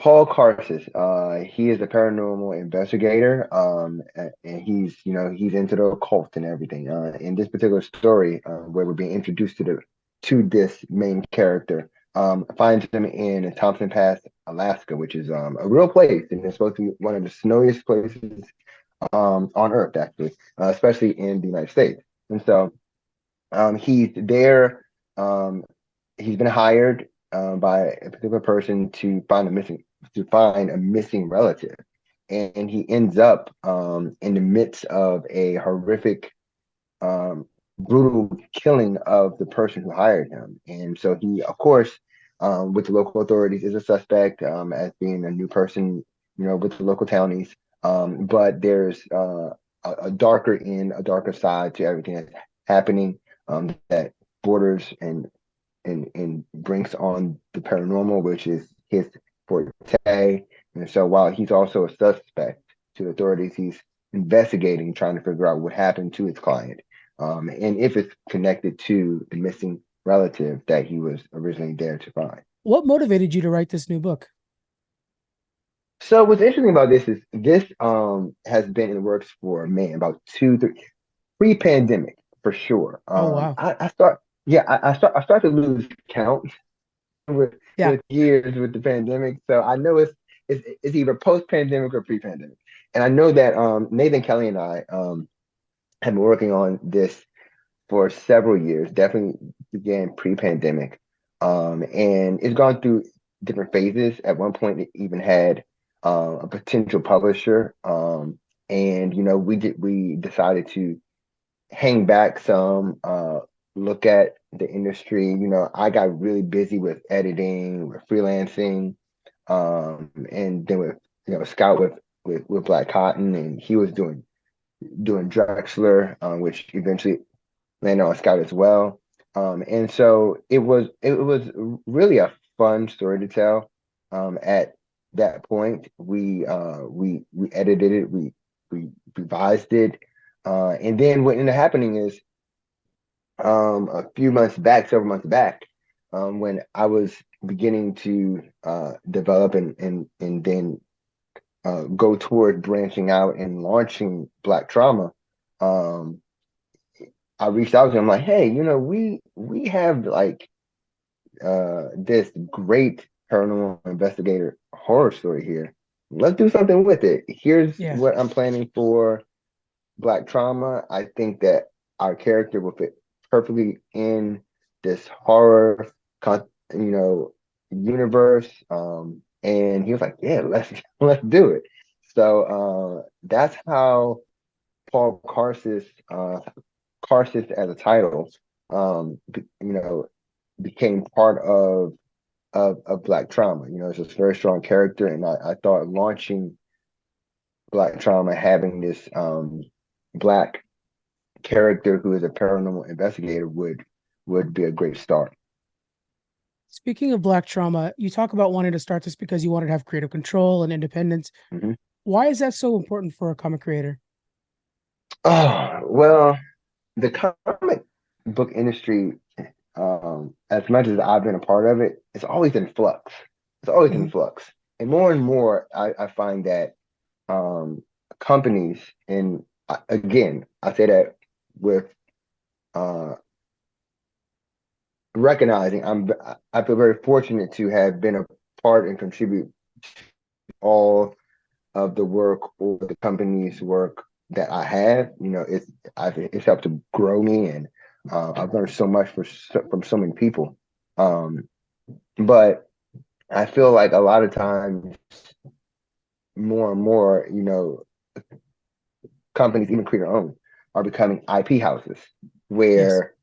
Paul Karcis. He is a paranormal investigator. And he's into the occult and everything. In this particular story, where we're being introduced to this main character, finds him in Thompson Pass, Alaska, which is a real place, and it's supposed to be one of the snowiest places on Earth, actually, especially in the United States. And so he's there. Um, he's been hired by a particular person to find a missing relative, and he ends up in the midst of a horrific, um, brutal killing of the person who hired him. And so he, of course, with the local authorities, is a suspect as being a new person, with the local townies. But there's a darker side to everything that's happening, that borders and brings on the paranormal, which is his forte. And so while he's also a suspect to authorities, he's investigating, trying to figure out what happened to his client, and if it's connected to the missing relative that he was originally there to find. What motivated you to write this new book? So what's interesting about this is this has been in the works for man about 2, 3 pre-pandemic for sure. Oh, wow. I start yeah I start to lose count with Yeah. years with the pandemic. So I know it's either post pandemic or pre pandemic. And I know that Nathan Kelly and I have been working on this for several years. Definitely began pre pandemic, and it's gone through different phases. At one point, it even had a potential publisher, and we decided to hang back some, look at the industry. I got really busy with editing, with freelancing, and then with Scout with Black Cotton, and he was doing Drexler, which eventually landed on Scout as well. And so it was really a fun story to tell. At that point, we edited it, we revised it, and then what ended up happening is a few months back, several months back, when I was beginning to develop and then go toward branching out and launching Black Trauma. um, I reached out to him like, hey, we have like this great paranormal investigator horror story here. Let's do something with it. Here's Yeah. what I'm planning for Black Trauma. I think that our character will fit perfectly in this horror, you know, universe. And he was like, "Yeah, let's let's do it." So that's how Paul Karcis as a title, became part of Black Trauma. It's a very strong character, and I thought launching Black Trauma, having this black character who is a paranormal investigator would be a great start. Speaking of Black Trauma, you talk about wanting to start this because you wanted to have creative control and independence. Mhm. Why is that so important for a comic creator? Oh, well, the comic book industry, as much as I've been a part of it, it's always in flux. It's always in Mhm. flux. And more, I find that um, companies, and again, I say that with uh, recognizing I feel very fortunate to have been a part and contribute all of the work or the company's work that I have. It's helped to grow me, and I've learned so much from so many people. Um, but I feel like a lot of times, more and more, companies, even creator owned, are becoming IP houses Yes. where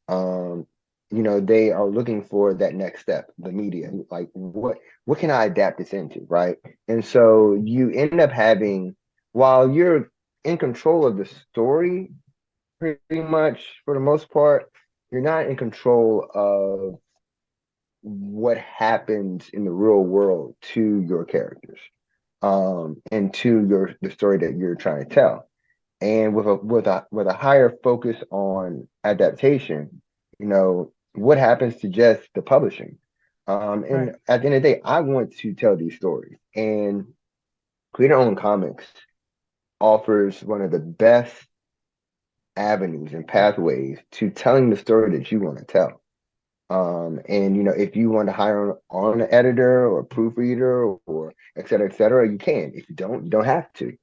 they are looking for that next step, the media. Like what can I adapt this into, right? And so you end up having, while you're in control of the story, pretty much for the most part, you're not in control of what happens in the real world to your characters, and to the story that you're trying to tell. And with a higher focus on adaptation, what happens to just the publishing? Right. And at the end of the day, I want to tell these stories. And creator-owned comics offers one of the best avenues and pathways to telling the story that you want to tell. And if you want to hire on an editor or a proofreader or et cetera, you can. If you don't have to.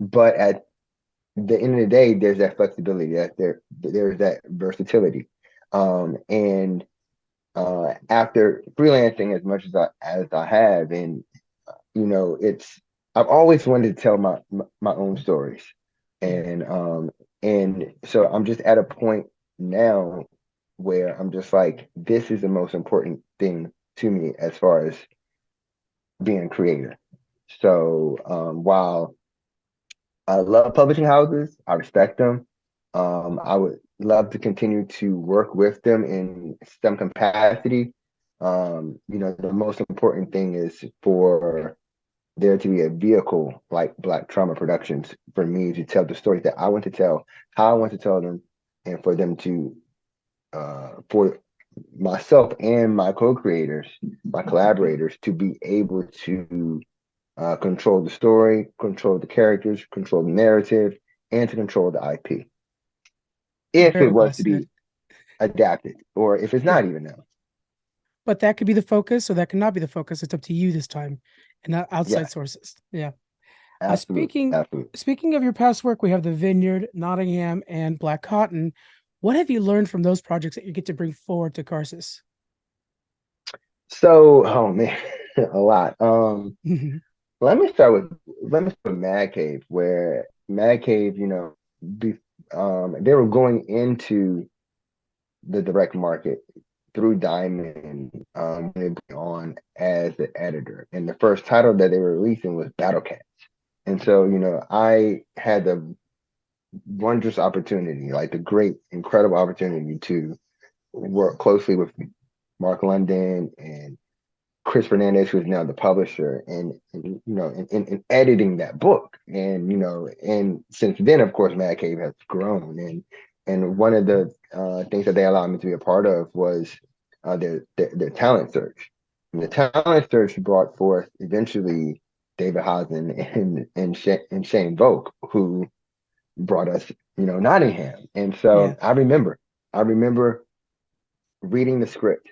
But at the end of the day, there's that flexibility, there's that versatility. And after freelancing as much as I have, and it's I've always wanted to tell my own stories, Yeah. and so I'm just at a point now where I'm just like, this is the most important thing to me as far as being a creator. So while I love publishing houses, I respect them. I would love to continue to work with them in some capacity. The most important thing is for there to be a vehicle like BlaX Trauma Productions for me to tell the stories that I want to tell, how I want to tell them, and for them to, for myself and my co-creators, my collaborators, to be able to control the story, control the characters, control the narrative, and to control the IP. If it Very well was to said. be adapted, or if it's Yeah. not even now. But that could be the focus, or that cannot be the focus. It's up to you this time, and not outside Yes, sources. Yeah. Uh, absolutely, speaking absolutely. speaking of your past work, we have the Vineyard, Nottingham, and Black Cotton. What have you learned from those projects that you get to bring forward to Karcis? So, oh man, a lot. Mhm. Let me start with Mad Cave, where Mad Cave, be, they were going into the direct market through Diamond when they went on as the editor. And the first title that they were releasing was Battle Cat. And so, I had the wondrous opportunity, like the great, incredible opportunity to work closely with Mark London and Chris Fernandez, who is now the publisher, and editing that book. And since then, of course, Mad Cave has grown. And one of the things that they allowed me to be a part of was their talent search. And the talent search brought forth eventually David Hazen and Shane Volk, who brought us, Nottingham. And Yeah. so I remember reading the script,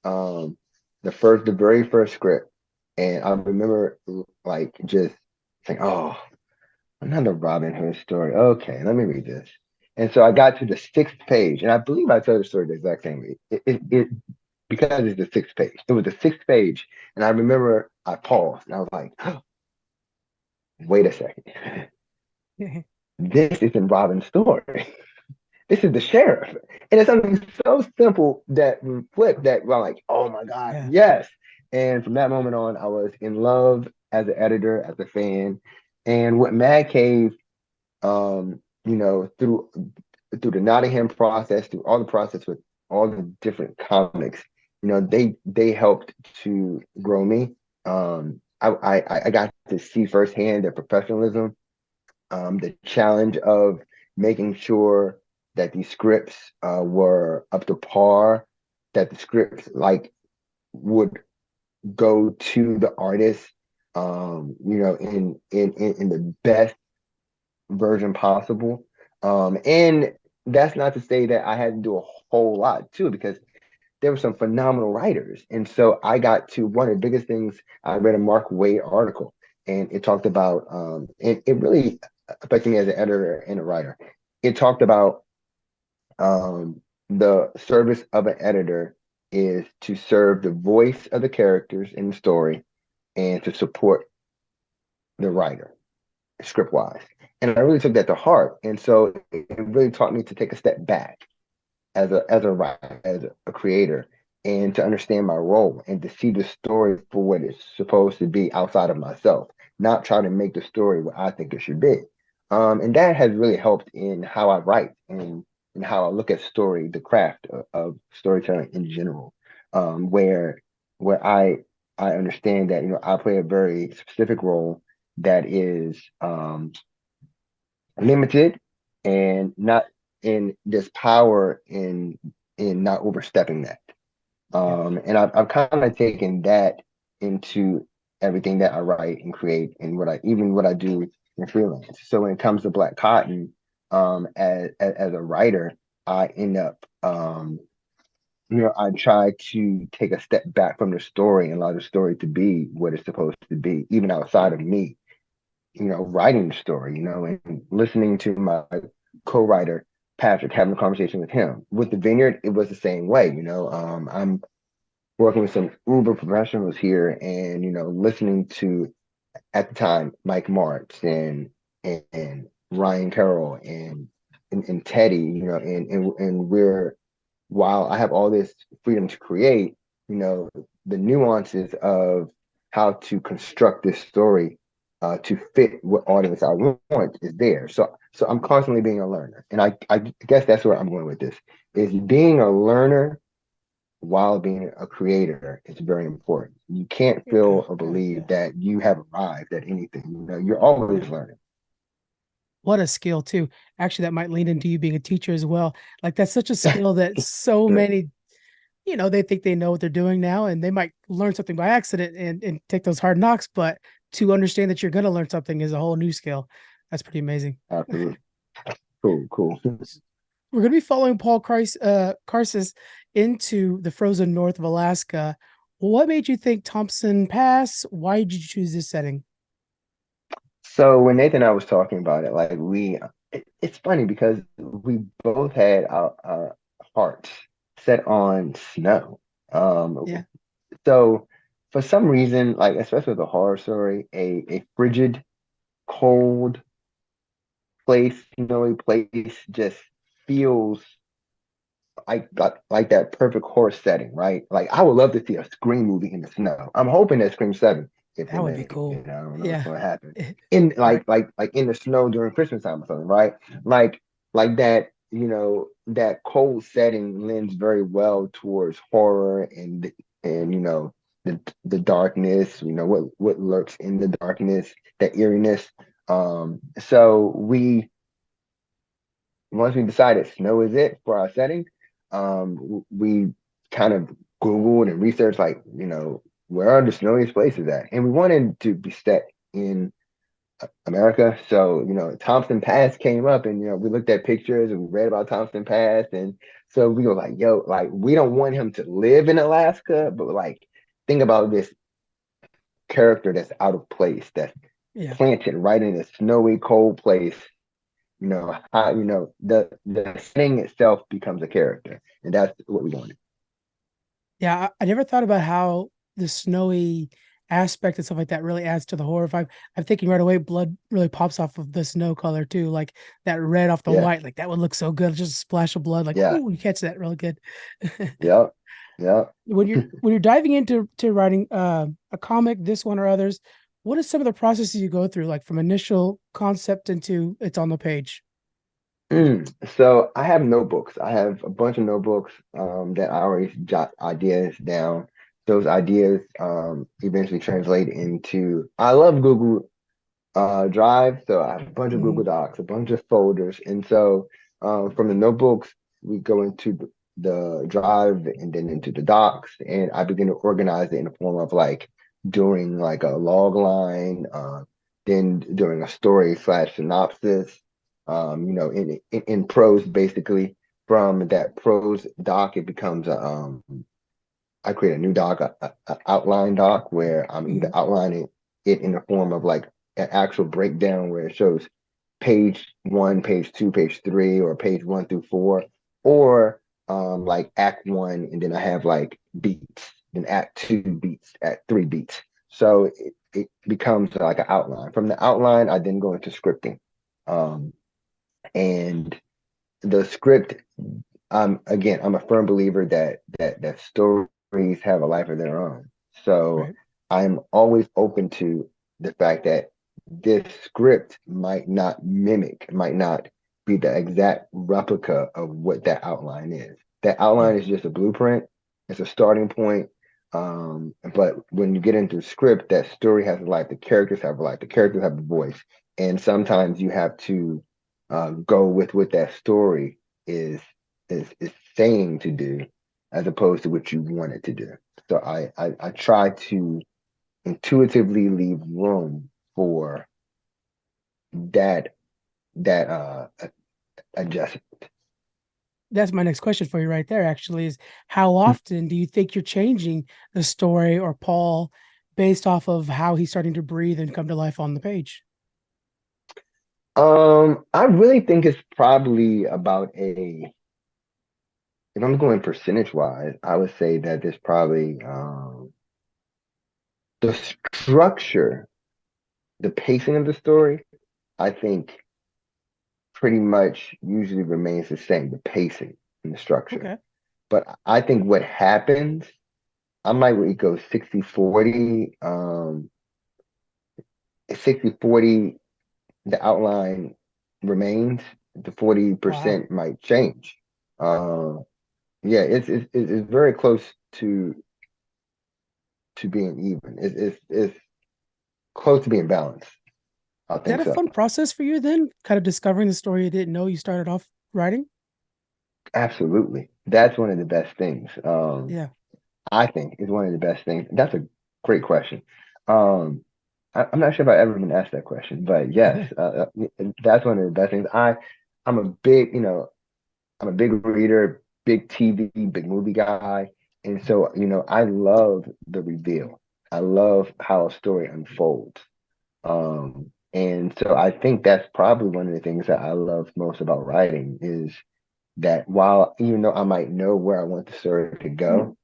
um, the very first script, and I remember like just saying, "Oh, another Robin Hood story. Okay, let me read this." And so I got to the sixth page, and I believe I tell the story the exact same way. It because it's the sixth page. It was the sixth page, and I remember I paused and I was like, oh, "Wait a second, this isn't Robin's story." This is the sheriff. And it's something so simple that flip that I'm like, oh my God, Yeah. yes. And from that moment on, I was in love as an editor, as a fan. And what Mad Cave, through the Nottingham process, through all the process with all the different comics, they helped to grow me. I got to see firsthand their professionalism, the challenge of making sure that these scripts were up to par, that the scripts like would go to the artist, in the best version possible. And that's not to say that I had to do a whole lot too, because there were some phenomenal writers. And so I got to one of the biggest things. I read a Mark Wade article, and it talked about, and it really affected me as an editor and a writer. It talked about the service of an editor is to serve the voice of the characters in the story and to support the writer script wise. And I really took that to heart. And so it really taught me to take a step back as a writer, as a creator, and to understand my role and to see the story for what it's supposed to be outside of myself, not try to make the story what I think it should be. And that has really helped in how I write and how I look at story, the craft of storytelling in general, where I understand that I play a very specific role that is limited and not in this power in not overstepping that. Yeah. And I've kind of taken that into everything that I write and create and even what I do in freelance. So when it comes to Black Cotton, as a writer, I end up, I try to take a step back from the story and allow the story to be what it's supposed to be, even outside of me, writing the story, and listening to my co-writer, Patrick, having a conversation with him. With the Vineyard, it was the same way, I'm working with some uber professionals here and, listening to, at the time, Mike Martz and Ryan Carroll and Teddy, and we're while I have all this freedom to create, the nuances of how to construct this story to fit what audience I want is there. So I'm constantly being a learner, and I guess that's where I'm going with this is being a learner while being a creator is very important. You can't feel or Yeah. believe that you have arrived at anything. You're always Yeah. learning. What a skill too. Actually, that might lean into you being a teacher as well. Like that's such a skill that so Sure, many, they think they know what they're doing now and they might learn something by accident and take those hard knocks, but to understand that you're going to learn something is a whole new skill. That's pretty amazing. absolutely. Cool, cool. We're going to be following Paul Karcis into the frozen north of Alaska. What made you think Thompson Pass? Why did you choose this setting? So when Nathan and I was talking about it, like it's funny because we both had our hearts set on snow. Um, Yeah. so for some reason, like especially with a horror story, a frigid, cold place, snowy place just feels like that perfect horror setting, right? Like I would love to see a Scream movie in the snow. I'm hoping that Scream 7 gets That would be remade. cool. I don't know what's Yeah. gonna happen. In Right. like in the snow during Christmas time or something, right? Like like that, that cold setting lends very well towards horror and the darkness, what lurks in the darkness, that eeriness. So once we decided snow is it for our setting, we kind of Googled and researched, like, where are the snowiest places at? And we wanted to be set in America. So, Thompson Pass came up and, we looked at pictures and we read about Thompson Pass. And so we were like, yo, like, we don't want him to live in Alaska, but like, think about this character that's out of place, that's Yeah. planted right in a snowy, cold place. The setting itself becomes a character, and that's what we wanted. Yeah, I never thought about how the snowy aspect and stuff like that really adds to the horror vibe. I'm thinking right away, blood really pops off of the snow color too, like that red off the Yeah, white. Like that would look so good. Just a splash of blood. Like, yeah, ooh, you catch that really good. yep, yep. When you're diving into writing a comic, this one or others, what are some of the processes you go through, like from initial concept into it's on the page? So I have notebooks. I have a bunch of notebooks that I always jot ideas down. Those ideas eventually translate into. I love Google Drive, so I have a bunch of Google Mhm. Docs, a bunch of folders, and so from the notebooks we go into the Drive and then into the Docs, and I begin to organize it in the form of like during like a log line, then during a story slash synopsis, in prose basically. From that prose doc, it becomes I create a new doc, a outline doc, where I'm either Mhm. outlining it in the form of like an actual breakdown where it shows page one, page two, page three, or page one through four, or like act one, and then I have like beats, then act two beats, act three beats. So it becomes like an outline. From the outline, I then go into scripting. Um, and the script, again, I'm a firm believer that stories have a life of their own. So Right. I'm always open to the fact that this script might not be the exact replica of what that outline is. That Yeah. outline is just a blueprint. It's a starting point. But when you get into script, that story has a life. The characters have a life. The characters have a voice, and sometimes you have to go with what that story is saying to do, as opposed to what you want it to do. So I try to intuitively leave room for that adjustment. That's my next question for you right there, actually, is how often do you think you're changing the story or Paul based off of how he's starting to breathe and come to life on the page? I really think it's probably about a, if I'm going percentage wise, I would say that there's probably the structure, the pacing of the story, I think pretty much usually remains the same, the pacing and the structure. Okay. But I think what happens, I might really go 60-40, 60-40, the outline remains, the Wow. 40% might change. Uh, yeah, it's very close to being even. It's close to being balanced. I Is that think a so. fun process for you then? Kind of discovering the story you didn't know you started off writing? Absolutely. That's one of the best things. Yeah. I think is one of the best things. That's a great question. Um, I'm not sure if I've ever been asked that question, but yes, that's one of the best things. I'm a big, I'm a big reader, big TV, big movie guy, and so I love the reveal. I love how a story unfolds. And so I think that's probably one of the things that I love most about writing is that while even though I might know where I want the story to go,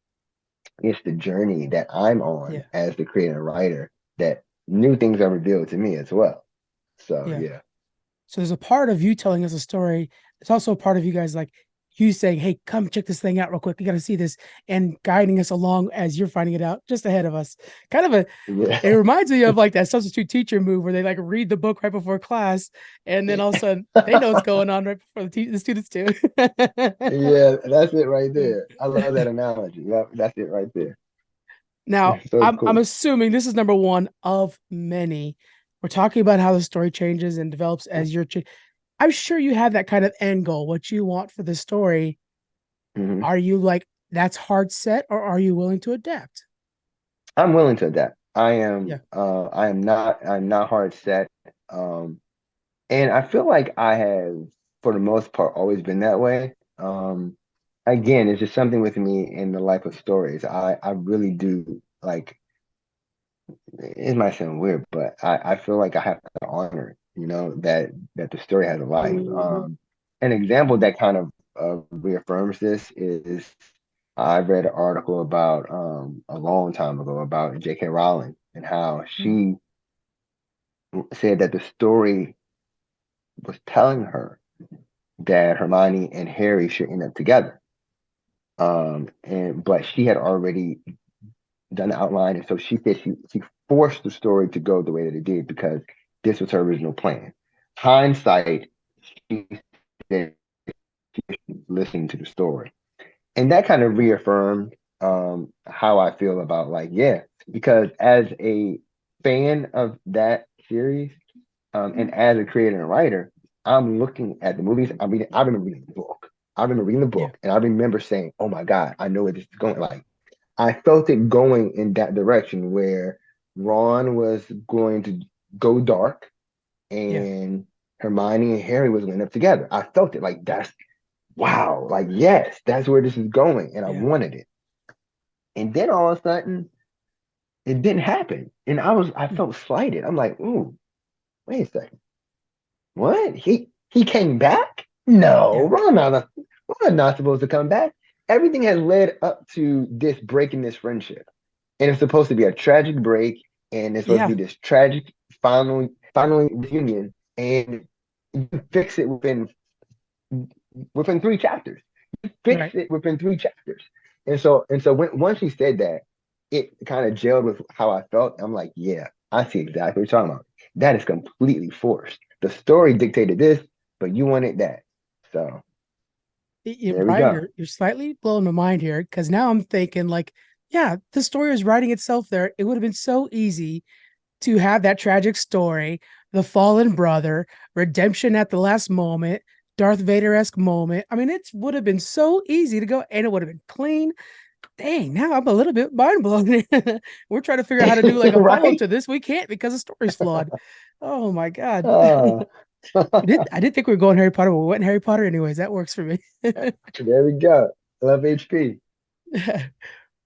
it's the journey that I'm on Yeah. as the creator and writer that new things are revealed to me as well. So Yeah. yeah. So there's a part of you telling us a story. There's also a part of you guys like you saying, "Hey, come check this thing out real quick. You got to see this," and guiding us along as you're finding it out just ahead of us. Kind of a It Yeah. reminds me of like that substitute teacher move where they like read the book right before class, and then all of a sudden they know what's going on right before the students do. Yeah, that's it right there. I love that analogy. Yeah, that's it right there. Now, So I'm cool. assuming this is number one of many. We're talking about how the story changes and develops as you're. I'm sure you have that kind of end goal, what you want for the story. Hmm. Are you like that's hard set, or are you willing to adapt? I'm willing to adapt. Yeah, I'm not hard set. Um and I feel like I have for the most part always been that way. Again, it's just something with me in the life of stories. I really do like, it might sound weird, but I feel like I have to honor, that the story has a life. An example that kind of reaffirms this is I read an article about a long time ago about J.K. Rowling and how mm, she said that the story was telling her that Hermione and Harry should end up together. And but she had already done the outline, and so she said she forced the story to go the way that it did because this was her original plan. Hindsight, she said listening to the story, and that kind of reaffirmed how I feel about like yeah, because as a fan of that series, and as a creator and writer, I'm looking at the movies. I remember reading the book. I remember reading the yeah, book, and I remember saying, "Oh my God, I know where this is going." Like I felt it going in that direction where Ron was going to go dark yeah, and Hermione and Harry was going to end up together. I felt it like that's wow, like yes, that's where this is going, and I yeah, wanted it. And then all of a sudden, it didn't happen, and I mm, felt slighted. I'm like, ooh, wait a second, what? He came back? No, yeah, Ron not supposed to come back. Everything has led up to this breaking this friendship. And it's supposed to be a tragic break, and it's supposed to yeah, be this tragic final reunion, and you fix it within 3 chapters. You fix right. it within 3 chapters. And so once he said that, it kind of gelled with how I felt. I'm like, yeah, I see exactly what you're talking about. That is completely forced. The story dictated this, but you wanted that. So there we Brian, go. you're slightly blowing my mind here because now I'm thinking like, yeah, the story is writing itself there. It would have been so easy to have that tragic story, the fallen brother, redemption at the last moment, Darth Vader-esque moment. I mean, it would have been so easy to go, and it would have been clean. Dang, now I'm a little bit mind blown. We're trying to figure out how to do like a follow-up Right? to this. We can't because the story's flawed. Oh my God. Uh, I did think we were going Harry Potter, but we went Harry Potter anyways. That works for me. there we go. Love HP.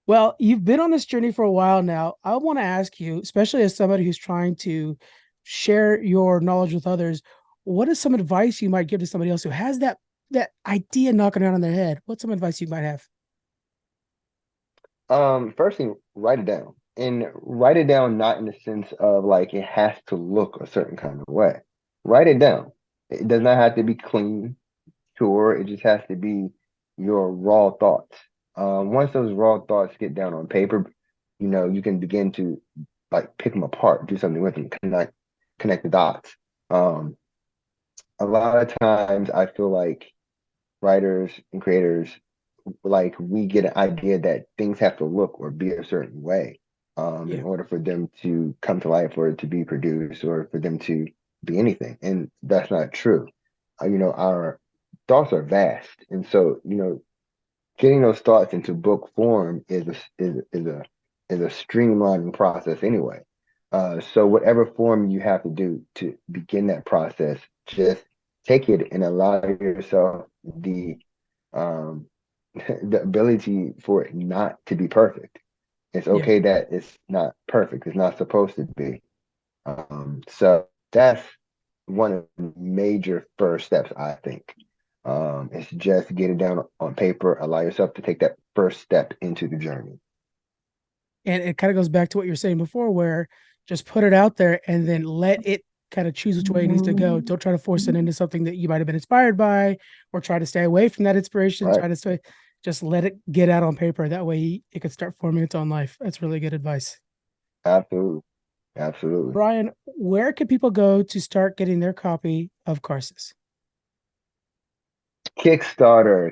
Well, you've been on this journey for a while now. I want to ask you, especially as somebody who's trying to share your knowledge with others, what is some advice you might give to somebody else who has that idea knocking around in their head? What's some advice you might have? First thing, write it down. And write it down not in the sense of like it has to look a certain kind of way. Write it down. It does not have to be clean, sure. It just has to be your raw thoughts. Once those raw thoughts get down on paper, you can begin to like pick them apart, do something with them, connect the dots. Um, a lot of times I feel like writers and creators, like we get an idea that things have to look or be a certain way in Yeah, order for them to come to life or to be produced or for them to be anything. And that's not true. Our thoughts are vast. And so, getting those thoughts into book form is a streamlining process anyway. So whatever form you have to do to begin that process, just take it and allow yourself um, the ability for it not to be perfect. It's yeah. okay that it's not perfect. It's not supposed to be. So that's one of the major first steps, I think. It's just get it down on paper, allow yourself to take that first step into the journey. And it kind of goes back to what you're saying before, where just put it out there and then let it kind of choose which way it needs to go. Don't try to force it into something that you might have been inspired by, or try to stay away from that inspiration. Right. Try to stay, just let it get out on paper. That way it could start forming its own life. That's really good advice. Absolutely. Absolutely. Brian, where can people go to start getting their copy of Karcis?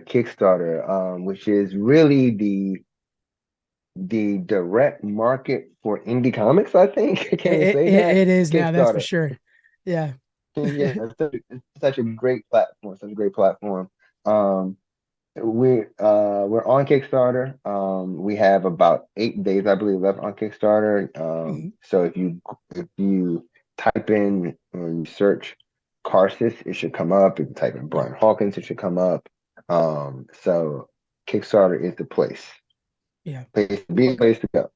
Kickstarter, which is really the direct market for indie comics, I think. I can't even It, say it, that. it is now, that's for Kickstarter. sure. Yeah. Yeah, it's such a great platform, such a great platform. Um, we're on Kickstarter. We have about 8 days, I believe, left on Kickstarter. Mhm. So if you type in or you search Karcis, it should come up. If you type in Yeah. Brian Hawkins, it should come up. So Kickstarter is the Yeah. We're, place to go.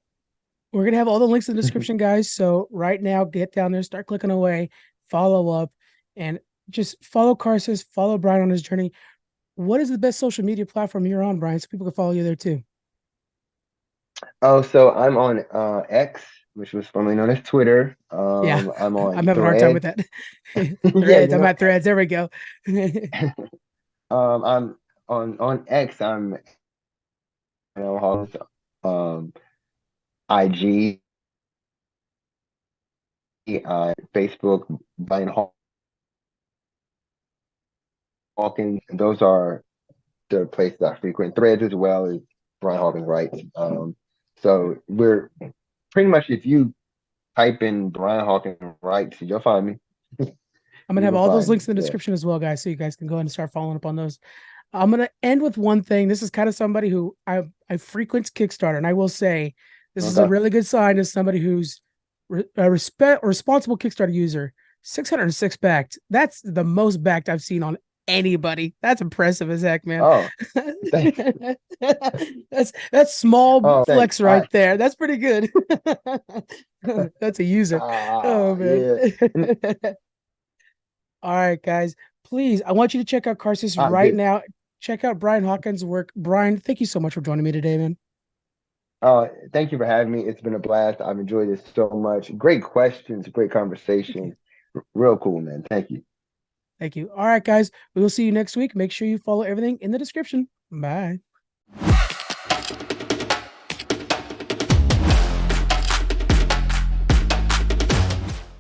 we're going to have all the links in the description, guys. So right now, get down there, start clicking away, follow up, and just follow Karcis, follow Brian on his journey. What is the best social media platform you're on, Brian, so people can follow you there too? Oh, so I'm on X, which was formerly known as Twitter. Yeah, I'm I'm on having a hard time with Threads. that. Yeah, Threads. I'm at Threads. There we go. I'm on X. I'm Hawkins, um IG, Facebook, Brian Hawkins. Those are the places I frequent. Threads as well as Brian Hawkins writes. So we're pretty much if you type in Brian Hawkins writes, you'll find me. I'm gonna You have will all those find me. links in the Yeah. description as well, guys, so you guys can go ahead and start following up on those. I'm gonna end with one thing. This is kind of somebody who I frequent Kickstarter, and I will say this is a Okay. really good sign as somebody who's a responsible Kickstarter user. 606 backed. That's the most backed I've seen on anybody. That's impressive as heck, man. Oh, thanks. That's small Oh, thanks. flex right there. That's pretty good. That's a user. Oh man. Yeah. All right, guys. Please, I want you to check out Carsis right Good. now. Check out Brian Hawkins' work. Brian, thank you so much for joining me today, man. Thank you for having me. It's been a blast. I've enjoyed this so much. Great questions, great conversation. Real cool, man. Thank you. Thank you. All right, guys. We will see you next week. Make sure you follow everything in the description. Bye.